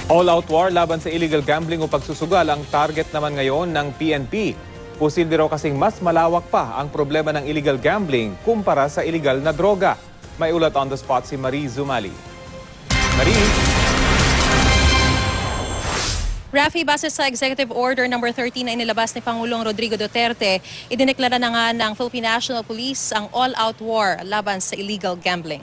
All-out war laban sa illegal gambling o pagsusugal ang target naman ngayon ng PNP. Posible raw kasing mas malawak pa ang problema ng illegal gambling kumpara sa illegal na droga. May ulat on the spot si Marie Zumali. Marie? Rafi, base sa Executive Order number 13 na inilabas ni Pangulong Rodrigo Duterte, idineklara na nga ng Philippine National Police ang all-out war laban sa illegal gambling.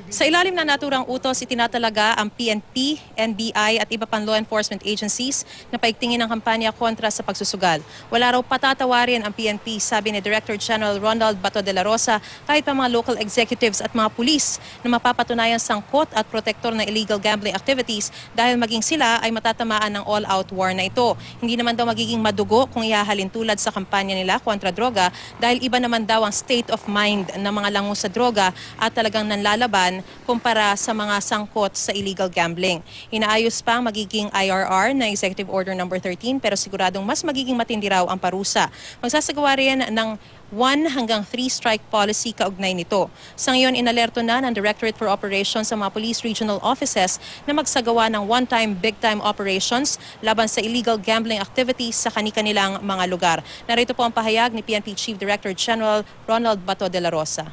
Sa ilalim na naturang utos, itinatalaga ang PNP, NBI at iba pang law enforcement agencies na paigtingin ang kampanya kontra sa pagsusugal. Wala raw patatawarin ang PNP, sabi ni Director General Ronald Bato de la Rosa, kahit pa mga local executives at mga pulis na mapapatunayan sangkot at protektor ng illegal gambling activities dahil maging sila ay matatamaan ng all-out war na ito. Hindi naman daw magiging madugo kung ihahalin tulad sa kampanya nila kontra droga dahil iba naman daw ang state of mind ng mga lango sa droga at talagang nanlalaban kumpara sa mga sangkot sa illegal gambling. Inaayos pa ang magiging IRR na Executive Order number 13 pero siguradong mas magiging matindi raw ang parusa. Magsasagawa rin ng 1 hanggang 3 strike policy kaugnay nito. Sa ngayon, inalerto na ng Directorate for Operations sa mga Police Regional Offices na magsagawa ng one-time, big-time operations laban sa illegal gambling activities sa kani-kanilang mga lugar. Narito po ang pahayag ni PNP Chief Director General Ronald Bato de la Rosa.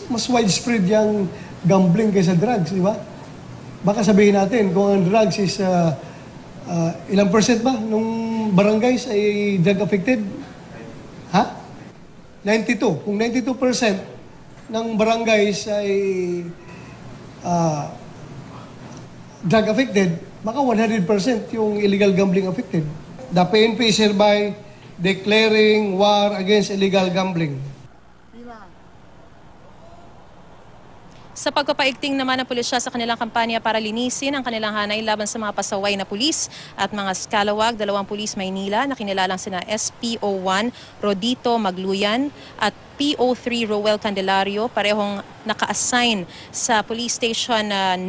Mas widespread yung gambling kaysa drugs, di ba? Baka sabihin natin, kung ang drugs is ilang percent ba nung barangays ay drug affected? Ha? 92. Kung 92% ng barangays ay drug affected, baka 100% yung illegal gambling affected. The PNP is hereby declaring war against illegal gambling. Sa pagpapaigting naman ng pulisya sa kanilang kampanya para linisin ang kanilang hanay laban sa mga pasaway na pulis at mga skalawag, 2 pulis Maynila na kinilalang sina SPO1 Rodito Magluyan at PO3 Roel Candelario, parehong naka-assign sa Police Station 9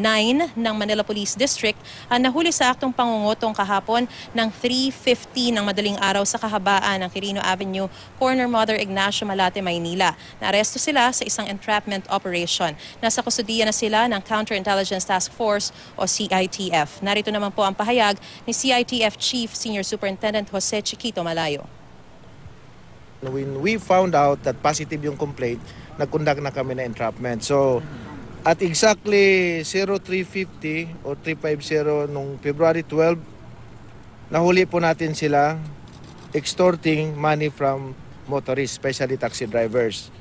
ng Manila Police District, nahuli sa aktong pangungutong kahapon ng 3:50 ng madaling araw sa kahabaan ng Quirino Avenue, corner Mother Ignacio Malate, Maynila. Naaresto sila sa isang entrapment operation. Nasa kustudiya na sila ng Counterintelligence Task Force o CITF. Narito naman po ang pahayag ni CITF Chief Senior Superintendent Jose Chiquito Malayo. When we found out that positive yung complaint, nag-conduct na kami na entrapment. So, at exactly 0350 or 350 nung February 12, nahuli po natin sila extorting money from motorists, especially taxi drivers.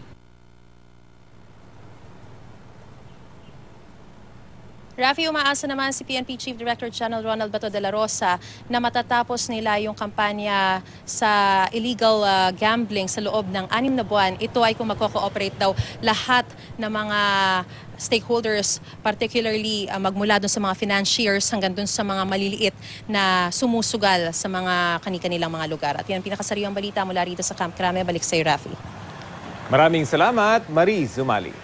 Rafi, umaasa naman si PNP Chief Director General Ronald Bato de la Rosa na matatapos nila yung kampanya sa illegal gambling sa loob ng 6 na buwan. Ito ay kung magko-cooperate daw lahat ng mga stakeholders, particularly magmula dun sa mga financiers hanggang dun sa mga maliliit na sumusugal sa mga kani-kanilang mga lugar. At yan ang pinakasariwang balita mula rito sa Camp Crame. Balik sa iyo, Rafi. Maraming salamat, Marie Zumali.